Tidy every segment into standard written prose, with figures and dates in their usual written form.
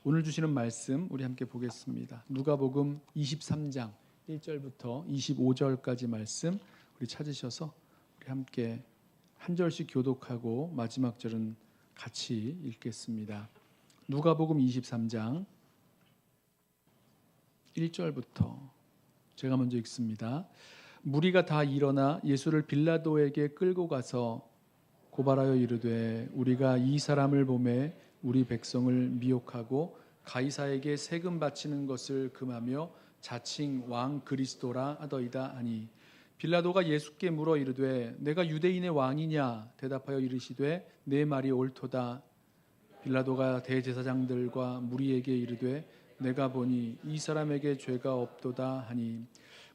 오늘 주시는 말씀 우리 함께 보겠습니다. 누가복음 23장 1절부터 25절까지 말씀 우리 찾으셔서 우리 함께 한 절씩 교독하고 마지막 절은 같이 읽겠습니다. 누가복음 23장 1절부터 제가 먼저 읽습니다. 무리가 다 일어나 예수를 빌라도에게 끌고 가서 고발하여 이르되 우리가 이 사람을 보매 우리 백성을 미혹하고 가이사에게 세금 바치는 것을 금하며 자칭 왕 그리스도라 하더이다 하니 빌라도가 예수께 물어 이르되 내가 유대인의 왕이냐 대답하여 이르시되 내 말이 옳도다. 빌라도가 대제사장들과 무리에게 이르되 내가 보니 이 사람에게 죄가 없도다 하니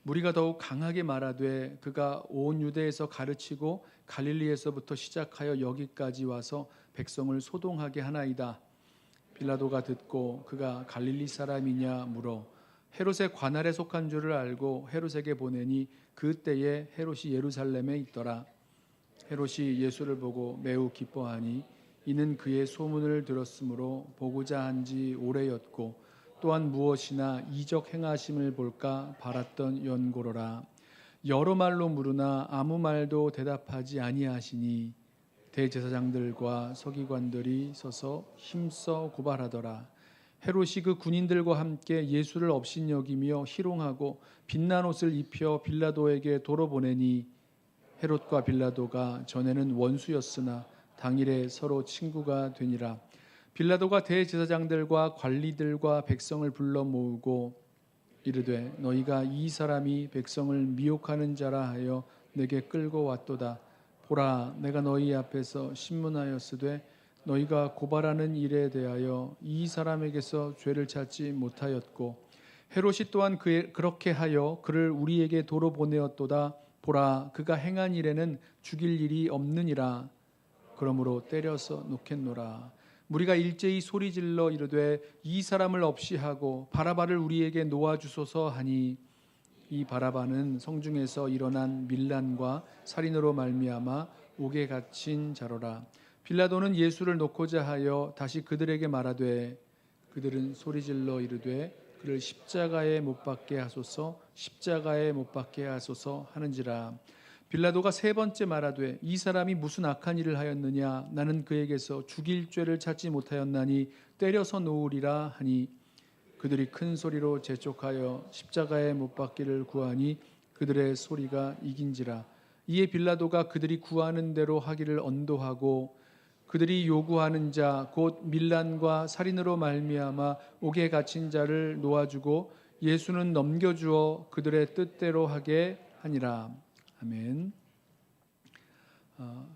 무리가 더욱 강하게 말하되 그가 온 유대에서 가르치고 갈릴리에서부터 시작하여 여기까지 와서 백성을 소동하게 하나이다. 빌라도가 듣고 그가 갈릴리 사람이냐 물어 헤롯의 관할에 속한 줄을 알고 헤롯에게 보내니 그때에 헤롯이 예루살렘에 있더라. 헤롯이 예수를 보고 매우 기뻐하니 이는 그의 소문을 들었으므로 보고자 한지 오래였고 또한 무엇이나 이적 행하심을 볼까 바랐던 연고로라. 여러 말로 물으나 아무 말도 대답하지 아니하시니 대제사장들과 서기관들이 서서 힘써 고발하더라. 헤롯이 그 군인들과 함께 예수를 업신여기며 희롱하고 빛난 옷을 입혀 빌라도에게 도로 보내니 헤롯과 빌라도가 전에는 원수였으나 당일에 서로 친구가 되니라. 빌라도가 대제사장들과 관리들과 백성을 불러 모으고 이르되 너희가 이 사람이 백성을 미혹하는 자라 하여 내게 끌고 왔도다. 보라, 내가 너희 앞에서 신문하였으되 너희가 고발하는 일에 대하여 이 사람에게서 죄를 찾지 못하였고 헤롯이 또한 그렇게 하여 그를 우리에게 도로 보내었도다. 보라, 그가 행한 일에는 죽일 일이 없느니라. 그러므로 때려서 놓겠노라. 무리가 일제히 소리질러 이르되 이 사람을 없이 하고 바라바를 우리에게 놓아주소서 하니 이 바라바는 성중에서 일어난 밀란과 살인으로 말미암아 옥에 갇힌 자로라. 빌라도는 예수를 놓고자 하여 다시 그들에게 말하되 그들은 소리질러 이르되 그를 십자가에 못 박게 하소서 십자가에 못 박게 하소서 하는지라. 빌라도가 세 번째 말하되 이 사람이 무슨 악한 일을 하였느냐 나는 그에게서 죽일 죄를 찾지 못하였나니 때려서 놓으리라 하니 그들이 큰 소리로 재촉하여 십자가에 못 박기를 구하니 그들의 소리가 이긴지라. 이에 빌라도가 그들이 구하는 대로 하기를 언도하고 그들이 요구하는 자 곧 밀란과 살인으로 말미암아 옥에 갇힌 자를 놓아주고 예수는 넘겨주어 그들의 뜻대로 하게 하니라. 아멘.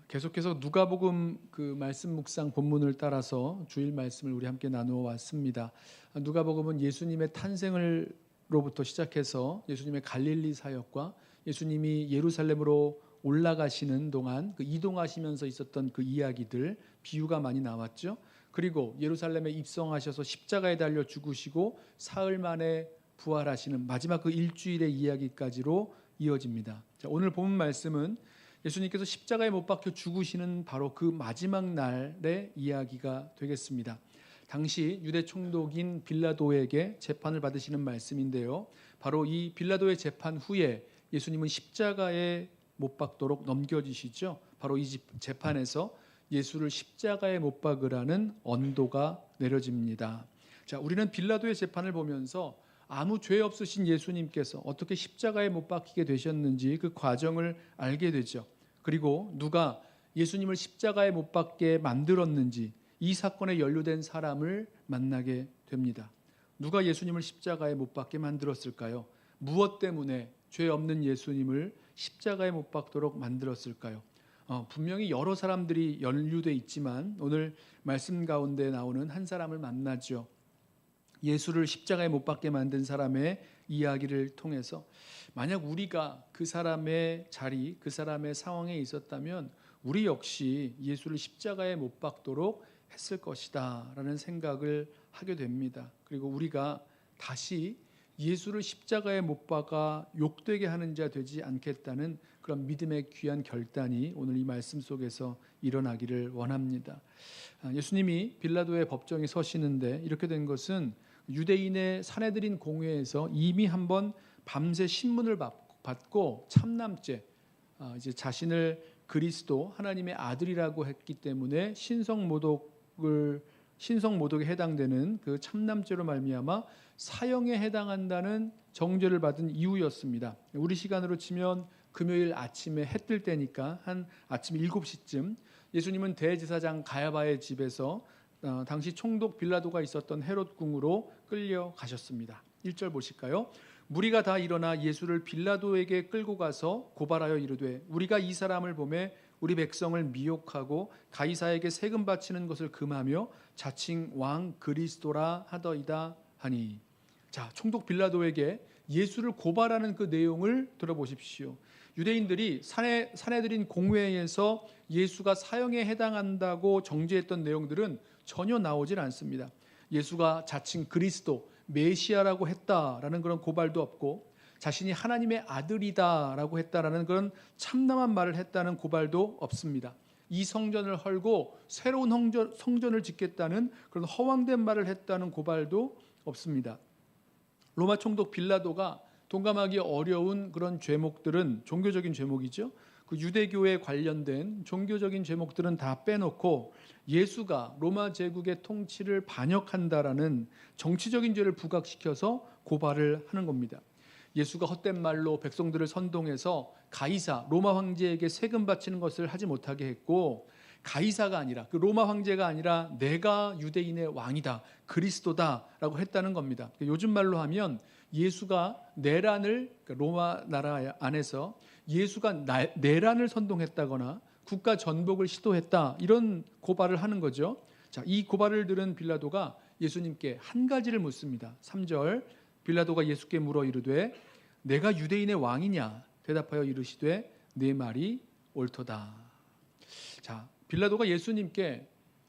계속해서 누가복음 그 말씀 묵상 본문을 따라서 주일 말씀을 우리 함께 나누어 왔습니다. 누가복음은 예수님의 탄생을로부터 시작해서 예수님의 갈릴리 사역과 예수님이 예루살렘으로 올라가시는 동안 그 이동하시면서 있었던 그 이야기들 비유가 많이 나왔죠. 그리고 예루살렘에 입성하셔서 십자가에 달려 죽으시고 사흘 만에 부활하시는 마지막 그 일주일의 이야기까지로 이어집니다. 자, 오늘 본 말씀은 예수님께서 십자가에 못 박혀 죽으시는 바로 그 마지막 날의 이야기가 되겠습니다. 당시 유대 총독인 빌라도에게 재판을 받으시는 말씀인데요. 바로 이 빌라도의 재판 후에 예수님은 십자가에 못 박도록 넘겨지시죠. 바로 이 재판에서 예수를 십자가에 못 박으라는 언도가 내려집니다. 자, 우리는 빌라도의 재판을 보면서 아무 죄 없으신 예수님께서 어떻게 십자가에 못 박히게 되셨는지 그 과정을 알게 되죠. 그리고 누가 예수님을 십자가에 못 박게 만들었는지 이 사건에 연루된 사람을 만나게 됩니다. 누가 예수님을 십자가에 못 박게 만들었을까요? 무엇 때문에 죄 없는 예수님을 십자가에 못 박도록 만들었을까요? 분명히 여러 사람들이 연루돼 있지만 오늘 말씀 가운데 나오는 한 사람을 만나죠. 예수를 십자가에 못 박게 만든 사람의 이야기를 통해서 만약 우리가 그 사람의 자리, 그 사람의 상황에 있었다면 우리 역시 예수를 십자가에 못 박도록 했을 것이다 라는 생각을 하게 됩니다. 그리고 우리가 다시 예수를 십자가에 못 박아 욕되게 하는 자 되지 않겠다는 그런 믿음의 귀한 결단이 오늘 이 말씀 속에서 일어나기를 원합니다. 예수님이 빌라도의 법정에 서시는데 이렇게 된 것은 유대인의 사내들인 공회에서 이미 한번 밤새 신문을 받고 참남죄, 이제 자신을 그리스도 하나님의 아들이라고 했기 때문에 신성모독에 해당되는 그 참남죄로 말미암아 사형에 해당한다는 정죄를 받은 이유였습니다. 우리 시간으로 치면 금요일 아침에 해 뜰 때니까 한 아침 7시쯤 예수님은 대제사장 가야바의 집에서 당시 총독 빌라도가 있었던 헤롯 궁으로 끌려가셨습니다. 1절 보실까요? 무리가 다 일어나 예수를 빌라도에게 끌고 가서 고발하여 이르되 우리가 이 사람을 보매 우리 백성을 미혹하고 가이사에게 세금 바치는 것을 금하며 자칭 왕 그리스도라 하더이다 하니. 자, 총독 빌라도에게 예수를 고발하는 그 내용을 들어보십시오. 유대인들이 사내들인 공회에서 예수가 사형에 해당한다고 정죄했던 내용들은 전혀 나오질 않습니다. 예수가 자칭 그리스도, 메시아라고 했다라는 그런 고발도 없고 자신이 하나님의 아들이다라고 했다라는 그런 참남한 말을 했다는 고발도 없습니다. 이 성전을 헐고 새로운 성전을 짓겠다는 그런 허황된 말을 했다는 고발도 없습니다. 로마 총독 빌라도가 동감하기 어려운 그런 죄목들은 종교적인 죄목이죠. 그 유대교에 관련된 종교적인 죄목들은 다 빼놓고 예수가 로마 제국의 통치를 반역한다라는 정치적인 죄를 부각시켜서 고발을 하는 겁니다. 예수가 헛된 말로 백성들을 선동해서 가이사 로마 황제에게 세금 바치는 것을 하지 못하게 했고, 가이사가 아니라 그 로마 황제가 아니라 내가 유대인의 왕이다, 그리스도다라고 했다는 겁니다. 요즘 말로 하면 예수가 내란을, 로마 나라 안에서 예수가 내란을 선동했다거나 국가 전복을 시도했다, 이런 고발을 하는 거죠. 자, 이 고발을 들은 빌라도가 예수님께 한 가지를 묻습니다. 3절, 빌라도가 예수께 물어 이르되 내가 유대인의 왕이냐? 대답하여 이르시되 내 말이 옳도다. 자, 빌라도가 예수님께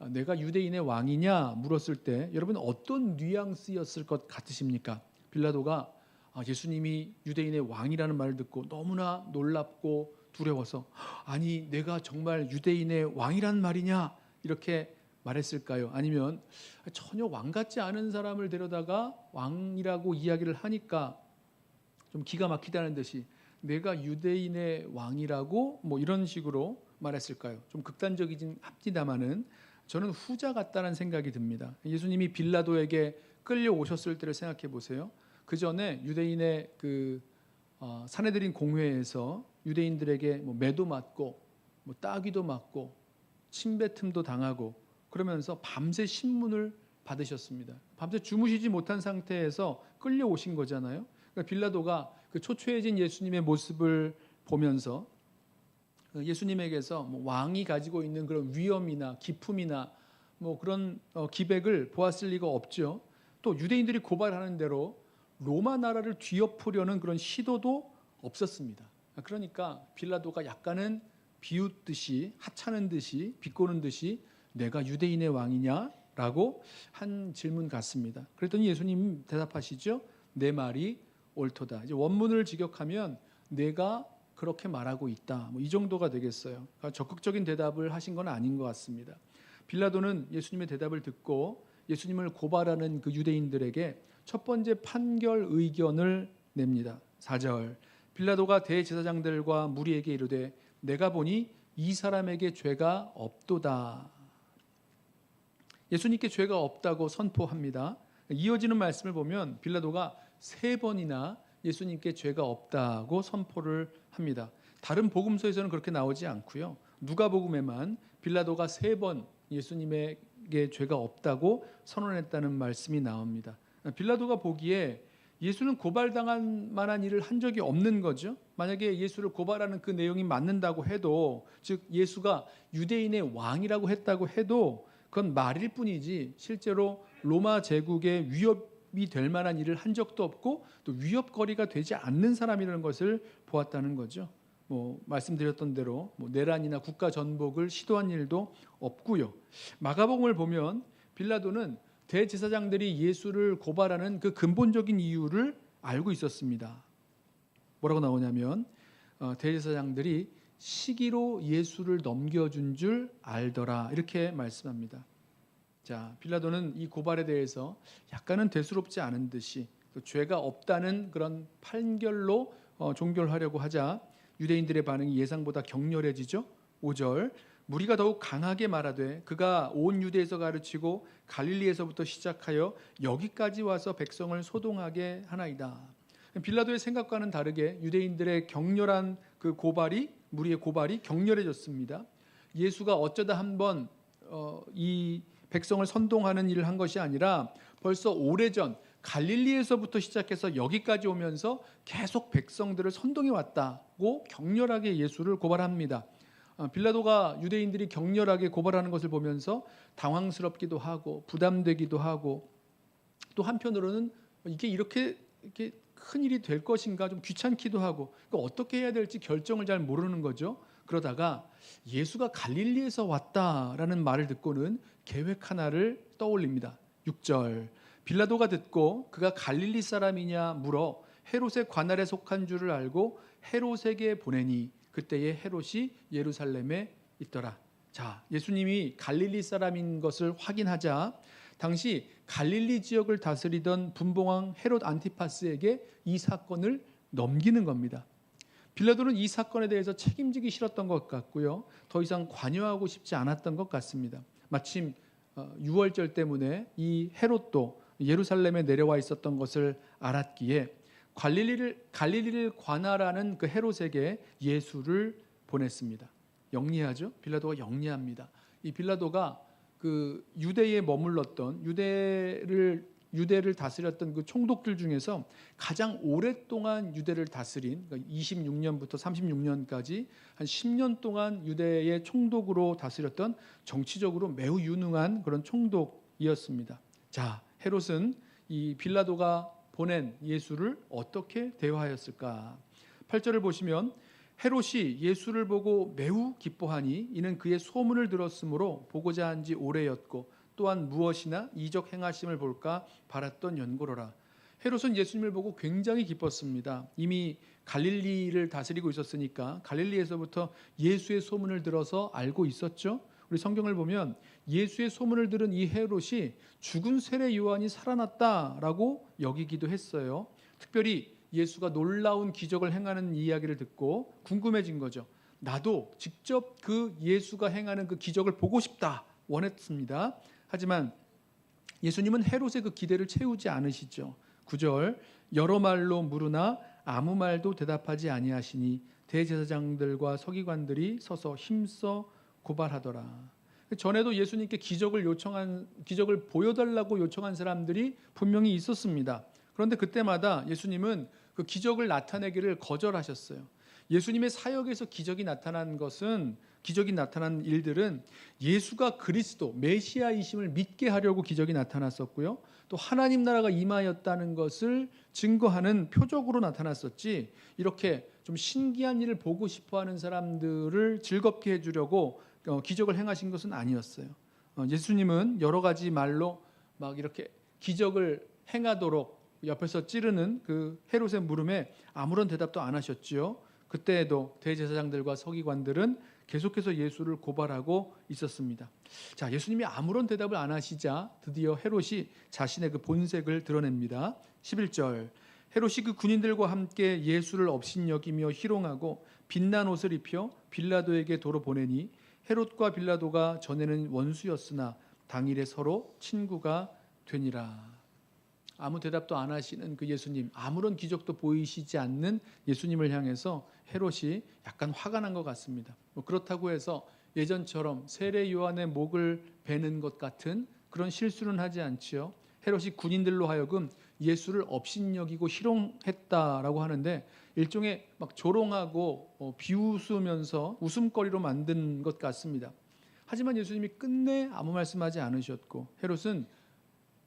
내가 유대인의 왕이냐 물었을 때 여러분 어떤 뉘앙스였을 것 같으십니까? 빌라도가 예수님이 유대인의 왕이라는 말을 듣고 너무나 놀랍고 두려워서 아니 내가 정말 유대인의 왕이란 말이냐 이렇게 말했을까요? 아니면 전혀 왕 같지 않은 사람을 데려다가 왕이라고 이야기를 하니까 좀 기가 막히다는 듯이 내가 유대인의 왕이라고 뭐 이런 식으로 말했을까요? 좀 극단적이긴 합니다만은 저는 후자 같다는 생각이 듭니다. 예수님이 빌라도에게 끌려오셨을 때를 생각해 보세요. 그 전에 유대인의 사내들인 공회에서 유대인들에게 뭐 매도 맞고 뭐 따귀도 맞고 침뱉음도 당하고 그러면서 밤새 신문을 받으셨습니다. 밤새 주무시지 못한 상태에서 끌려오신 거잖아요. 그러니까 빌라도가 그 초췌해진 예수님의 모습을 보면서 예수님에게서 뭐 왕이 가지고 있는 그런 위엄이나 기품이나 뭐 그런 기백을 보았을 리가 없죠. 또 유대인들이 고발하는 대로 로마 나라를 뒤엎으려는 그런 시도도 없었습니다. 그러니까 빌라도가 약간은 비웃듯이 하찮은 듯이 비꼬는 듯이 내가 유대인의 왕이냐라고 한 질문 같습니다. 그랬더니 예수님 대답하시죠. 내 말이 옳도다. 이제 원문을 직역하면 내가 그렇게 말하고 있다. 뭐 이 정도가 되겠어요. 그러니까 적극적인 대답을 하신 건 아닌 것 같습니다. 빌라도는 예수님의 대답을 듣고 예수님을 고발하는 그 유대인들에게 첫 번째 판결 의견을 냅니다. 4절, 빌라도가 대제사장들과 무리에게 이르되 내가 보니 이 사람에게 죄가 없도다. 예수님께 죄가 없다고 선포합니다. 이어지는 말씀을 보면 빌라도가 3번이나 예수님께 죄가 없다고 선포를 합니다. 다른 복음서에서는 그렇게 나오지 않고요. 누가복음에만 빌라도가 3번 예수님에게 죄가 없다고 선언했다는 말씀이 나옵니다. 빌라도가 보기에 예수는 고발당한 만한 일을 한 적이 없는 거죠. 만약에 예수를 고발하는 그 내용이 맞는다고 해도, 즉 예수가 유대인의 왕이라고 했다고 해도 그건 말일 뿐이지 실제로 로마 제국의 위협이 될 만한 일을 한 적도 없고 또 위협거리가 되지 않는 사람이라는 것을 보았다는 거죠. 뭐 말씀드렸던 대로 뭐 내란이나 국가 전복을 시도한 일도 없고요. 마가복음을 보면 빌라도는 대제사장들이 예수를 고발하는 그 근본적인 이유를 알고 있었습니다. 뭐라고 나오냐면 대제사장들이 시기로 예수를 넘겨준 줄 알더라 이렇게 말씀합니다. 자, 빌라도는 이 고발에 대해서 약간은 대수롭지 않은 듯이 또 죄가 없다는 그런 판결로 종결하려고 하자 유대인들의 반응이 예상보다 격렬해지죠. 5절 무리가 더욱 강하게 말하되 그가 온 유대에서 가르치고 갈릴리에서부터 시작하여 여기까지 와서 백성을 소동하게 하나이다. 빌라도의 생각과는 다르게 유대인들의 격렬한 그 고발이 무리의 고발이 격렬해졌습니다. 예수가 어쩌다 한번 이 백성을 선동하는 일을 한 것이 아니라 벌써 오래전 갈릴리에서부터 시작해서 여기까지 오면서 계속 백성들을 선동해 왔다고 격렬하게 예수를 고발합니다. 빌라도가 유대인들이 격렬하게 고발하는 것을 보면서 당황스럽기도 하고 부담되기도 하고 또 한편으로는 이게 이렇게 큰 일이 될 것인가 좀 귀찮기도 하고 어떻게 해야 될지 결정을 잘 모르는 거죠. 그러다가 예수가 갈릴리에서 왔다라는 말을 듣고는 계획 하나를 떠올립니다. 6절 빌라도가 듣고 그가 갈릴리 사람이냐 물어 헤롯의 관할에 속한 줄을 알고 헤롯에게 보내니 그때에 헤롯이 예루살렘에 있더라. 자, 예수님이 갈릴리 사람인 것을 확인하자 당시 갈릴리 지역을 다스리던 분봉왕 헤롯 안티파스에게 이 사건을 넘기는 겁니다. 빌라도는 이 사건에 대해서 책임지기 싫었던 것 같고요. 더 이상 관여하고 싶지 않았던 것 같습니다. 마침 유월절 때문에 이 헤롯도 예루살렘에 내려와 있었던 것을 알았기에 갈릴리를 관할하는 그 헤롯에게 예수를 보냈습니다. 영리하죠? 빌라도가 영리합니다. 이 빌라도가 그 유대에 머물렀던 유대를 다스렸던 그 총독들 중에서 가장 오랫동안 유대를 다스린 26년부터 36년까지 한 10년 동안 유대의 총독으로 다스렸던 정치적으로 매우 유능한 그런 총독이었습니다. 자, 헤롯은 이 빌라도가 보낸 예수를 어떻게 대화하였을까? 8절을 보시면 헤롯이 예수를 보고 매우 기뻐하니 이는 그의 소문을 들었으므로 보고자 한 지 오래였고 또한 무엇이나 이적 행하심을 볼까 바랐던 연고로라. 헤롯은 예수님을 보고 굉장히 기뻤습니다. 이미 갈릴리를 다스리고 있었으니까 갈릴리에서부터 예수의 소문을 들어서 알고 있었죠. 우리 성경을 보면 예수의 소문을 들은 이 헤롯이 죽은 세례 요한이 살아났다라고 여기기도 했어요. 특별히 예수가 놀라운 기적을 행하는 이야기를 듣고 궁금해진 거죠. 나도 직접 그 예수가 행하는 그 기적을 보고 싶다 원했습니다. 하지만 예수님은 헤롯의 그 기대를 채우지 않으시죠. 9절 여러 말로 물으나 아무 말도 대답하지 아니하시니 대제사장들과 서기관들이 서서 힘써 고발하더라. 전에도 예수님께 기적을 보여달라고 요청한 사람들이 분명히 있었습니다. 그런데 그때마다 예수님은 그 기적을 나타내기를 거절하셨어요. 예수님의 사역에서 기적이 나타난 일들은 예수가 그리스도 메시아이심을 믿게 하려고 기적이 나타났었고요. 또 하나님 나라가 임하였다는 것을 증거하는 표적으로 나타났었지 이렇게 좀 신기한 일을 보고 싶어하는 사람들을 즐겁게 해주려고 기적을 행하신 것은 아니었어요. 예수님은 여러 가지 말로 막 이렇게 기적을 행하도록 옆에서 찌르는 그 헤롯의 물음에 아무런 대답도 안 하셨지요. 그때에도 대제사장들과 서기관들은 계속해서 예수를 고발하고 있었습니다. 자, 예수님이 아무런 대답을 안 하시자 드디어 헤롯이 자신의 그 본색을 드러냅니다. 11절 헤롯이 그 군인들과 함께 예수를 업신여기며 희롱하고 빛난 옷을 입혀 빌라도에게 도로 보내니 헤롯과 빌라도가 전에는 원수였으나 당일에 서로 친구가 되니라. 아무 대답도 안 하시는 그 예수님, 아무런 기적도 보이시지 않는 예수님을 향해서 헤롯이 약간 화가 난 것 같습니다. 그렇다고 해서 예전처럼 세례 요한의 목을 베는 것 같은 그런 실수는 하지 않지요. 헤롯이 군인들로 하여금 예수를 업신여기고 희롱했다라고 하는데 일종의 막 조롱하고 비웃으면서 웃음거리로 만든 것 같습니다. 하지만 예수님이 끝내 아무 말씀하지 않으셨고 헤롯은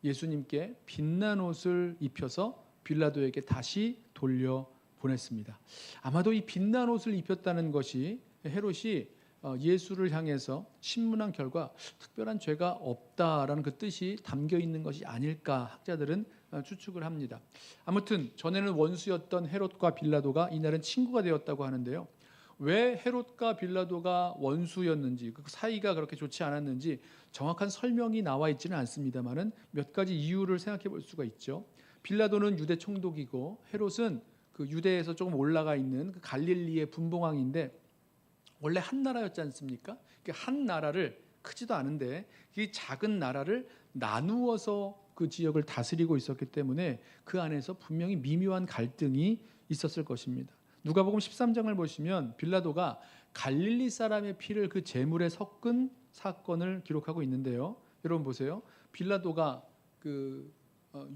예수님께 빛난 옷을 입혀서 빌라도에게 다시 돌려 보냈습니다. 아마도 이 빛난 옷을 입혔다는 것이 헤롯이 예수를 향해서 신문한 결과 특별한 죄가 없다라는 그 뜻이 담겨 있는 것이 아닐까 학자들은 추측을 합니다. 아무튼 전에는 원수였던 헤롯과 빌라도가 이날은 친구가 되었다고 하는데요. 왜 헤롯과 빌라도가 원수였는지, 그 사이가 그렇게 좋지 않았는지 정확한 설명이 나와 있지는 않습니다만은 몇 가지 이유를 생각해 볼 수가 있죠. 빌라도는 유대 총독이고 헤롯은 그 유대에서 조금 올라가 있는 그 갈릴리의 분봉왕인데 원래 한 나라였지 않습니까? 한 나라를 크지도 않은데 이 작은 나라를 나누어서 그 지역을 다스리고 있었기 때문에 그 안에서 분명히 미묘한 갈등이 있었을 것입니다. 누가복음 13장을 보시면 빌라도가 갈릴리 사람의 피를 그 제물에 섞은 사건을 기록하고 있는데요. 여러분 보세요. 빌라도가 그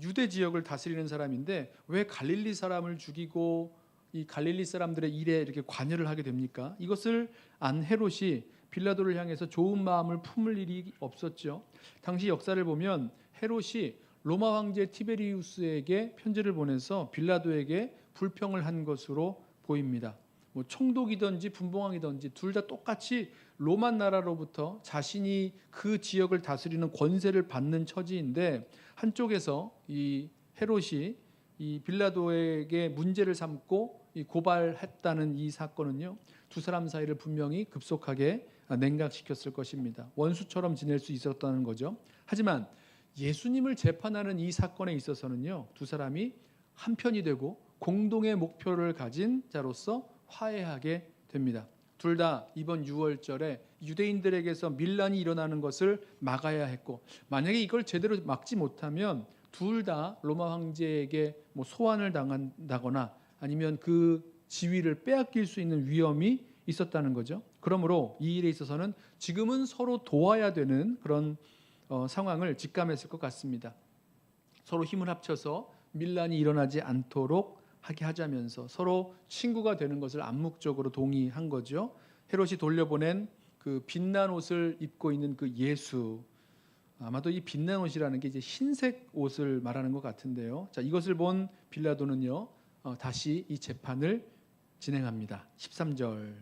유대 지역을 다스리는 사람인데 왜 갈릴리 사람을 죽이고 이 갈릴리 사람들의 일에 이렇게 관여를 하게 됩니까? 이것을 안 헤롯이 빌라도를 향해서 좋은 마음을 품을 일이 없었죠. 당시 역사를 보면 헤롯이 로마 황제 티베리우스에게 편지를 보내서 빌라도에게 불평을 한 것으로 보입니다. 뭐 총독이든지 분봉왕이든지 둘 다 똑같이 로마 나라로부터 자신이 그 지역을 다스리는 권세를 받는 처지인데 한쪽에서 이 헤롯이 이 빌라도에게 문제를 삼고 이 고발했다는 이 사건은요, 두 사람 사이를 분명히 급속하게 냉각시켰을 것입니다. 원수처럼 지낼 수 있었다는 거죠. 하지만 예수님을 재판하는 이 사건에 있어서는요, 두 사람이 한편이 되고 공동의 목표를 가진 자로서 화해하게 됩니다. 둘 다 이번 6월절에 유대인들에게서 밀란이 일어나는 것을 막아야 했고, 만약에 이걸 제대로 막지 못하면 둘 다 로마 황제에게 뭐 소환을 당한다거나 아니면 그 지위를 빼앗길 수 있는 위험이 있었다는 거죠. 그러므로 이 일에 있어서는 지금은 서로 도와야 되는 그런 상황을 직감했을 것 같습니다. 서로 힘을 합쳐서 밀란이 일어나지 않도록 하게 하자면서 서로 친구가 되는 것을 암묵적으로 동의한 거죠. 헤롯이 돌려보낸 그 빛난 옷을 입고 있는 그 예수, 아마도 이 빛난 옷이라는 게 이제 흰색 옷을 말하는 것 같은데요. 자, 이것을 본 빌라도는요, 다시 이 재판을 진행합니다. 13절.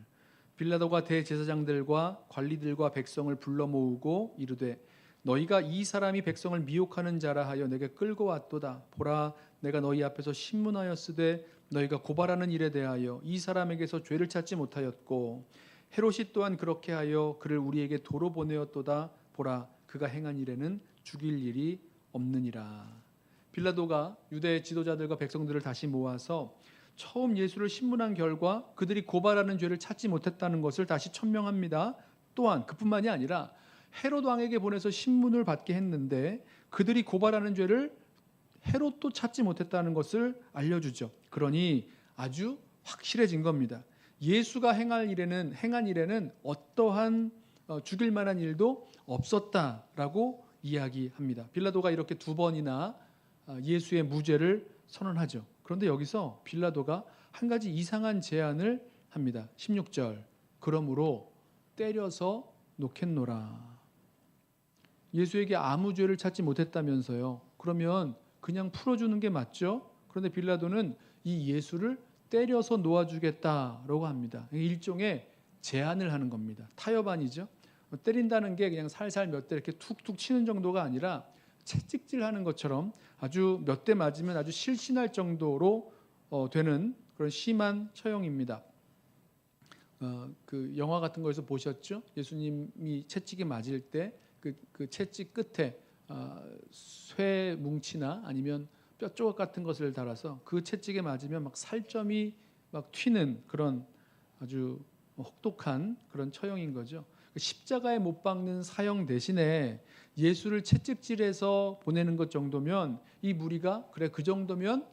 빌라도가 대제사장들과 관리들과 백성을 불러 모으고 이르되 너희가 이 사람이 백성을 미혹하는 자라 하여 내게 끌고 왔도다. 보라, 내가 너희 앞에서 신문하였으되 너희가 고발하는 일에 대하여 이 사람에게서 죄를 찾지 못하였고 헤롯이 또한 그렇게 하여 그를 우리에게 도로 보내었도다. 보라, 그가 행한 일에는 죽일 일이 없느니라. 빌라도가 유대 지도자들과 백성들을 다시 모아서 처음 예수를 신문한 결과 그들이 고발하는 죄를 찾지 못했다는 것을 다시 천명합니다. 또한 그뿐만이 아니라 헤롯 왕에게 보내서 신문을 받게 했는데 그들이 고발하는 죄를 헤롯도 찾지 못했다는 것을 알려주죠. 그러니 아주 확실해진 겁니다. 예수가 행한 일에는 어떠한 죽일 만한 일도 없었다라고 이야기합니다. 빌라도가 이렇게 두 번이나 예수의 무죄를 선언하죠. 그런데 여기서 빌라도가 한 가지 이상한 제안을 합니다. 16절. 그러므로 때려서 놓겠노라. 예수에게 아무 죄를 찾지 못했다면서요. 그러면 그냥 풀어주는 게 맞죠? 그런데 빌라도는 이 예수를 때려서 놓아주겠다라고 합니다. 일종의 제안을 하는 겁니다. 타협안이죠. 때린다는 게 그냥 살살 몇 대 이렇게 툭툭 치는 정도가 아니라 채찍질하는 것처럼 아주 몇 대 맞으면 아주 실신할 정도로 되는 그런 심한 처형입니다. 그 영화 같은 거에서 보셨죠? 예수님이 채찍에 맞을 때 그 채찍 끝에 쇠 뭉치나 아니면 뼈 조각 같은 것을 달아서 그 채찍에 맞으면 막 살점이 막 튀는 그런 아주 혹독한 그런 처형인 거죠. 십자가에 못 박는 사형 대신에 예수를 채찍질해서 보내는 것 정도면 이 무리가 그래 그 정도면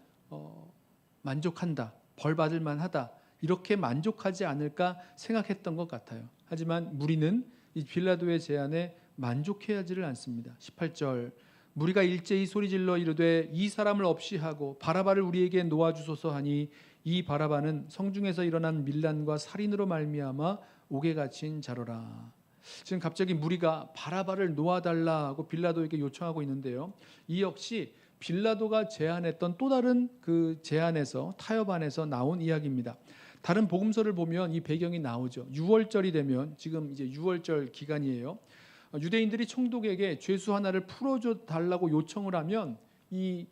만족한다, 벌 받을 만하다 이렇게 만족하지 않을까 생각했던 것 같아요. 하지만 무리는 이 빌라도의 제안에 만족해하지를 않습니다. 18절. 무리가 일제히 소리질러 이르되 이 사람을 없이 하고 바라바를 우리에게 놓아주소서 하니 이 바라바는 성중에서 일어난 밀란과 살인으로 말미암아 옥에 갇힌 자로라. 지금 갑자기 무리가 바라바를 놓아달라고 빌라도에게 요청하고 있는데요. 이 역시 빌라도가 제안했던 또 다른 그 제안에서 타협안에서 나온 이야기입니다. 다른 복음서를 보면 이 배경이 나오죠. 6월절이 되면 지금 이제 6월절 기간이에요. 유대인들이 총독에게 죄수 하나를 풀어줘 달라고 요청을 하면 이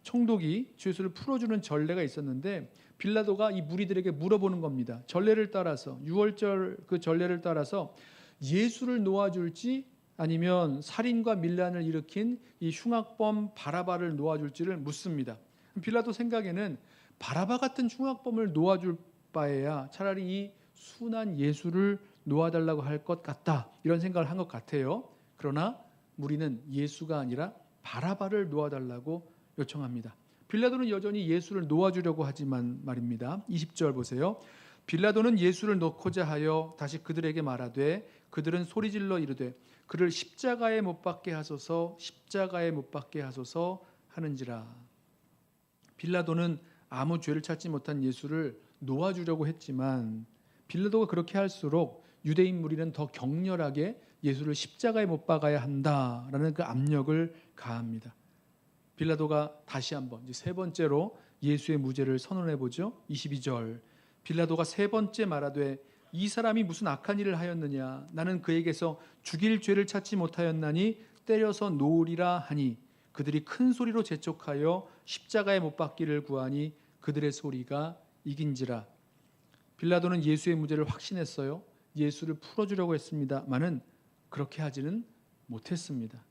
총독이 죄수를 풀어주는 전례가 있었는데 빌라도가 이 무리들에게 물어보는 겁니다. 전례를 따라서 6월절 그 전례를 따라서 예수를 놓아줄지 아니면 살인과 밀란을 일으킨 이 흉악범 바라바를 놓아줄지를 묻습니다. 빌라도 생각에는 바라바 같은 흉악범을 놓아줄 바에야 차라리 이 순한 예수를 놓아달라고 할 것 같다, 이런 생각을 한 것 같아요. 그러나 무리는 예수가 아니라 바라바를 놓아달라고 요청합니다. 빌라도는 여전히 예수를 놓아주려고 하지만 말입니다. 20절 보세요. 빌라도는 예수를 놓고자 하여 다시 그들에게 말하되 그들은 소리질러 이르되 그를 십자가에 못 박게 하소서, 십자가에 못 박게 하소서 하는지라. 빌라도는 아무 죄를 찾지 못한 예수를 놓아주려고 했지만 빌라도가 그렇게 할수록 유대인 무리는 더 격렬하게 예수를 십자가에 못 박아야 한다라는 그 압력을 가합니다. 빌라도가 다시 한번 이제 세 번째로 예수의 무죄를 선언해 보죠. 22절. 빌라도가 세 번째 말하되 이 사람이 무슨 악한 일을 하였느냐, 나는 그에게서 죽일 죄를 찾지 못하였나니 때려서 놓으리라 하니 그들이 큰 소리로 재촉하여 십자가에 못 박기를 구하니 그들의 소리가 이긴지라. 빌라도는 예수의 무죄를 확신했어요. 예수를 풀어주려고 했습니다만은 그렇게 하지는 못했습니다.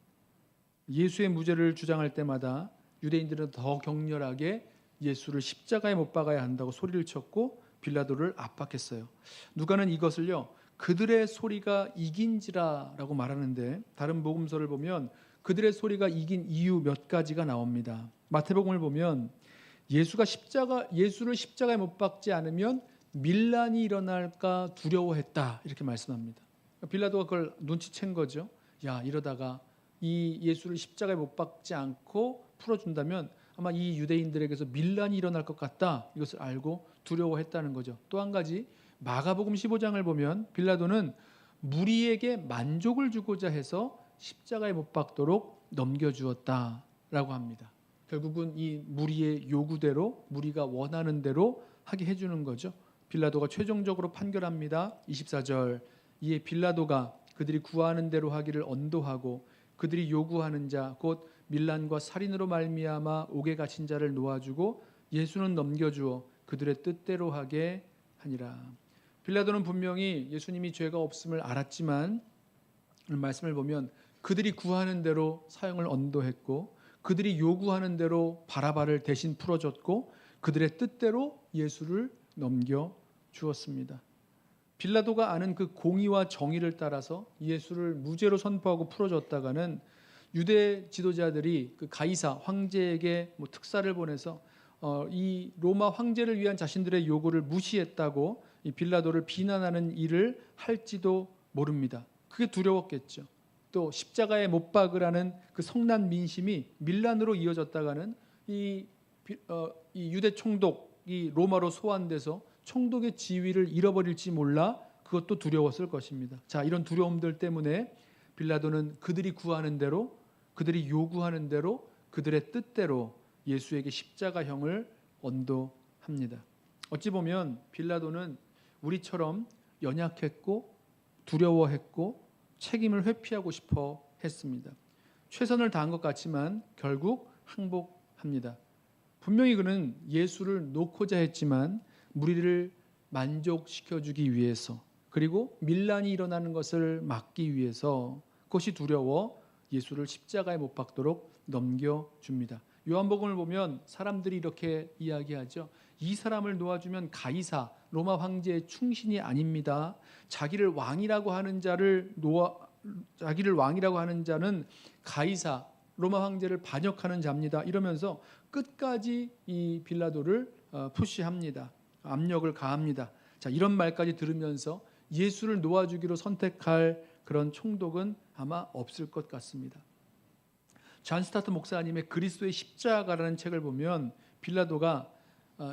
예수의 무죄를 주장할 때마다 유대인들은 더 격렬하게 예수를 십자가에 못 박아야 한다고 소리를 쳤고 빌라도를 압박했어요. 누가는 이것을요, 그들의 소리가 이긴지라라고 말하는데 다른 복음서를 보면 그들의 소리가 이긴 이유 몇 가지가 나옵니다. 마태복음을 보면 예수를 십자가에 못 박지 않으면 밀란이 일어날까 두려워했다, 이렇게 말씀합니다. 빌라도가 그걸 눈치챈 거죠. 야, 이러다가 이 예수를 십자가에 못 박지 않고 풀어준다면 아마 이 유대인들에게서 밀란이 일어날 것 같다, 이것을 알고 두려워했다는 거죠. 또 한 가지, 마가복음 15장을 보면 빌라도는 무리에게 만족을 주고자 해서 십자가에 못 박도록 넘겨주었다라고 합니다. 결국은 이 무리의 요구대로, 무리가 원하는 대로 하게 해주는 거죠. 빌라도가 최종적으로 판결합니다. 24절. 이에 빌라도가 그들이 구하는 대로 하기를 언도하고 그들이 요구하는 자 곧 밀란과 살인으로 말미암아 옥에 갇힌 자를 놓아주고 예수는 넘겨주어 그들의 뜻대로 하게 하니라. 빌라도는 분명히 예수님이 죄가 없음을 알았지만 말씀을 보면 그들이 구하는 대로 사형을 언도했고 그들이 요구하는 대로 바라바를 대신 풀어줬고 그들의 뜻대로 예수를 넘겨주었습니다. 빌라도가 아는 그 공의와 정의를 따라서 예수를 무죄로 선포하고 풀어줬다가는 유대 지도자들이 그 가이사 황제에게 특사를 보내서 이 로마 황제를 위한 자신들의 요구를 무시했다고 이 빌라도를 비난하는 일을 할지도 모릅니다. 그게 두려웠겠죠. 또 십자가에 못 박으라는 그 성난 민심이 밀란으로 이어졌다가는 이 유대 총독이 로마로 소환돼서 총독의 지위를 잃어버릴지 몰라 그것도 두려웠을 것입니다. 자, 이런 두려움들 때문에 빌라도는 그들이 구하는 대로, 그들이 요구하는 대로, 그들의 뜻대로 예수에게 십자가형을 언도합니다. 어찌 보면 빌라도는 우리처럼 연약했고 두려워했고 책임을 회피하고 싶어 했습니다. 최선을 다한 것 같지만 결국 항복합니다. 분명히 그는 예수를 놓고자 했지만 무리를 만족시켜주기 위해서, 그리고 밀란이 일어나는 것을 막기 위해서, 그것이 두려워 예수를 십자가에 못 박도록 넘겨줍니다. 요한복음을 보면 사람들이 이렇게 이야기하죠. 이 사람을 놓아주면 가이사 로마 황제의 충신이 아닙니다. 자기를 왕이라고 하는 자는 가이사 로마 황제를 반역하는 자입니다. 이러면서 끝까지 이 빌라도를 푸시합니다. 압력을 가합니다. 자, 이런 말까지 들으면서 예수를 놓아주기로 선택할 그런 총독은 아마 없을 것 같습니다. 존 스타트 목사님의 그리스도의 십자가라는 책을 보면 빌라도가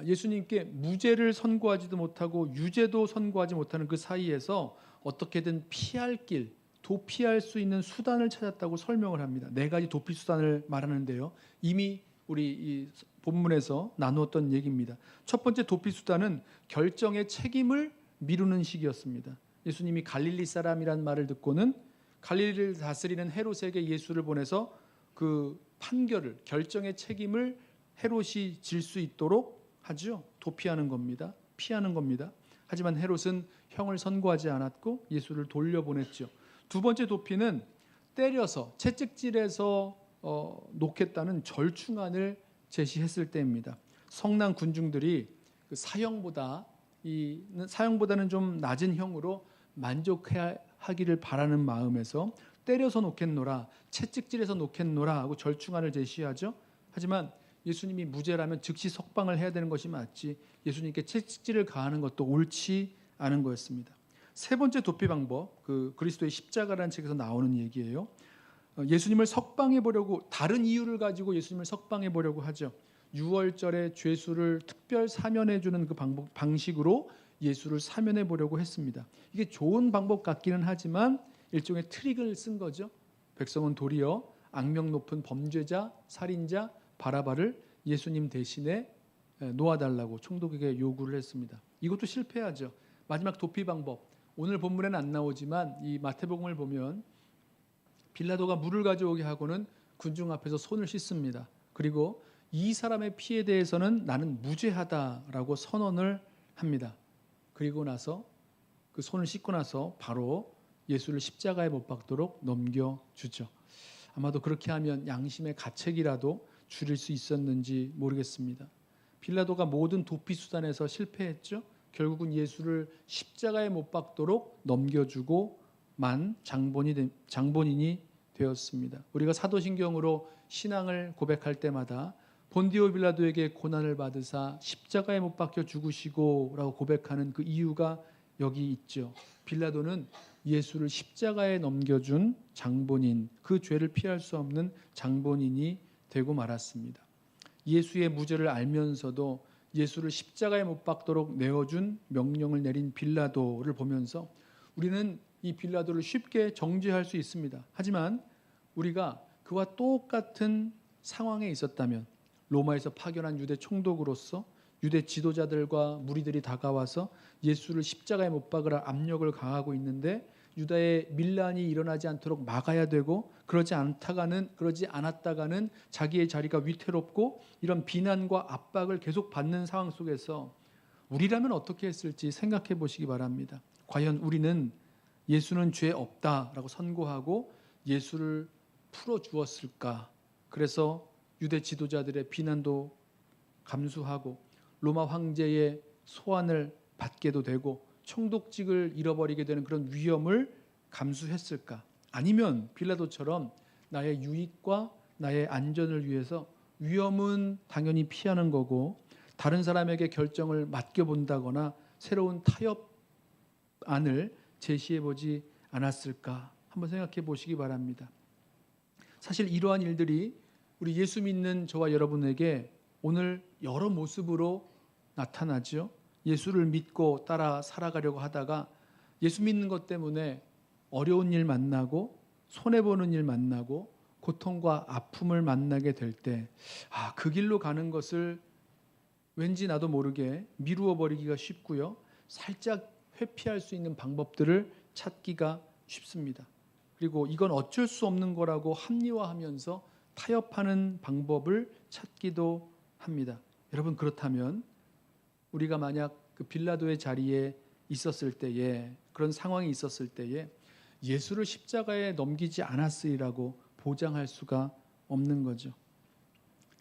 예수님께 무죄를 선고하지도 못하고 유죄도 선고하지 못하는 그 사이에서 어떻게든 피할 길, 도피할 수 있는 수단을 찾았다고 설명을 합니다. 네 가지 도피 수단을 말하는데요. 이미 우리 본문에서 나누었던 얘기입니다. 첫 번째 도피 수단은 결정의 책임을 미루는 식이었습니다. 예수님이 갈릴리 사람이란 말을 듣고는 갈릴리를 다스리는 헤롯에게 예수를 보내서 그 판결을, 결정의 책임을 헤롯이 질 수 있도록 하죠. 도피하는 겁니다. 피하는 겁니다. 하지만 헤롯은 형을 선고하지 않았고 예수를 돌려보냈죠. 두 번째 도피는 때려서 채찍질해서 놓겠다는 절충안을 제시했을 때입니다. 성난 군중들이 그 사형보다는 좀 낮은 형으로 만족하기를 바라는 마음에서 때려서 놓겠노라, 채찍질해서 놓겠노라 하고 절충안을 제시하죠. 하지만 예수님이 무죄라면 즉시 석방을 해야 되는 것이 맞지, 예수님께 채찍질을 가하는 것도 옳지 않은 거였습니다. 세 번째 도피 방법, 그 그리스도의 십자가라는 책에서 나오는 얘기예요. 예수님을 석방해 보려고, 다른 이유를 가지고 예수님을 석방해 보려고 하죠. 유월절에 죄수를 특별 사면해 주는 그 방식으로 예수를 사면해 보려고 했습니다. 이게 좋은 방법 같기는 하지만 일종의 트릭을 쓴 거죠. 백성은 도리어 악명 높은 범죄자, 살인자 바라바를 예수님 대신에 놓아달라고 총독에게 요구를 했습니다. 이것도 실패하죠. 마지막 도피 방법, 오늘 본문에는 안 나오지만 이 마태복음을 보면 빌라도가 물을 가져오게 하고는 군중 앞에서 손을 씻습니다. 그리고 이 사람의 피에 대해서는 나는 무죄하다라고 선언을 합니다. 그리고 나서 그 손을 씻고 나서 바로 예수를 십자가에 못 박도록 넘겨주죠. 아마도 그렇게 하면 양심의 가책이라도 줄일 수 있었는지 모르겠습니다. 빌라도가 모든 도피 수단에서 실패했죠. 결국은 예수를 십자가에 못 박도록 넘겨주고만 장본인이 되었습니다. 우리가 사도신경으로 신앙을 고백할 때마다 본디오 빌라도에게 고난을 받으사 십자가에 못 박혀 죽으시고라고 고백하는 그 이유가 여기 있죠. 빌라도는 예수를 십자가에 넘겨준 장본인, 그 죄를 피할 수 없는 장본인이 되고 말았습니다. 예수의 무죄를 알면서도 예수를 십자가에 못 박도록 내어준 명령을 내린 빌라도를 보면서 우리는 이 빌라도를 쉽게 정죄할 수 있습니다. 하지만 우리가 그와 똑같은 상황에 있었다면, 로마에서 파견한 유대 총독으로서 유대 지도자들과 무리들이 다가와서 예수를 십자가에 못 박으라 압력을 가하고 있는데 유다의 밀란이 일어나지 않도록 막아야 되고, 그러지 않았다가는 자기의 자리가 위태롭고 이런 비난과 압박을 계속 받는 상황 속에서 우리라면 어떻게 했을지 생각해 보시기 바랍니다. 과연 우리는 예수는 죄 없다라고 선고하고 예수를 풀어주었을까? 그래서 유대 지도자들의 비난도 감수하고 로마 황제의 소환을 받게도 되고 총독직을 잃어버리게 되는 그런 위험을 감수했을까? 아니면 빌라도처럼 나의 유익과 나의 안전을 위해서 위험은 당연히 피하는 거고 다른 사람에게 결정을 맡겨본다거나 새로운 타협안을 제시해보지 않았을까? 한번 생각해 보시기 바랍니다. 사실 이러한 일들이 우리 예수 믿는 저와 여러분에게 오늘 여러 모습으로 나타나죠. 예수를 믿고 따라 살아가려고 하다가 예수 믿는 것 때문에 어려운 일 만나고 손해보는 일 만나고 고통과 아픔을 만나게 될 때, 그 길로 가는 것을 왠지 나도 모르게 미루어 버리기가 쉽고요. 살짝 회피할 수 있는 방법들을 찾기가 쉽습니다. 그리고 이건 어쩔 수 없는 거라고 합리화하면서 타협하는 방법을 찾기도 합니다. 여러분, 그렇다면 우리가 만약 그 빌라도의 자리에 있었을 때에, 그런 상황이 있었을 때에 예수를 십자가에 넘기지 않았으리라고 보장할 수가 없는 거죠.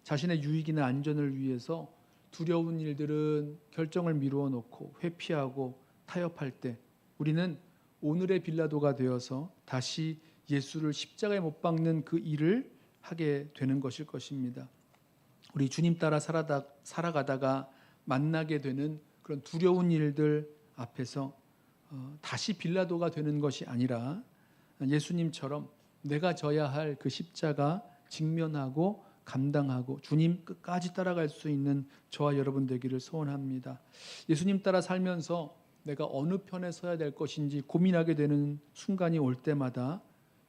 자신의 유익이나 안전을 위해서 두려운 일들은 결정을 미루어 놓고 회피하고 타협할 때 우리는 오늘의 빌라도가 되어서 다시 예수를 십자가에 못 박는 그 일을 하게 되는 것일 것입니다. 우리 주님 따라 살아가다가 만나게 되는 그런 두려운 일들 앞에서 다시 빌라도가 되는 것이 아니라 예수님처럼 내가 져야 할 그 십자가 직면하고 감당하고 주님 끝까지 따라갈 수 있는 저와 여러분 되기를 소원합니다. 예수님 따라 살면서 내가 어느 편에 서야 될 것인지 고민하게 되는 순간이 올 때마다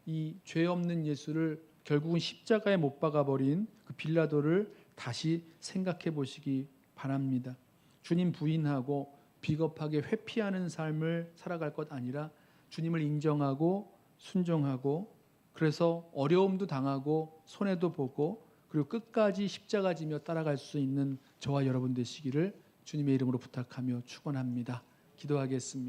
이 죄 없는 예수를 결국은 십자가에 못 박아버린 그 빌라도를 다시 생각해 보시기 바랍니다. 주님 부인하고 비겁하게 회피하는 삶을 살아갈 것 아니라 주님을 인정하고 순종하고 그래서 어려움도 당하고 손해도 보고 그리고 끝까지 십자가 지며 따라갈 수 있는 저와 여러분 되시기를 주님의 이름으로 부탁하며 축원합니다. 기도하겠습니다.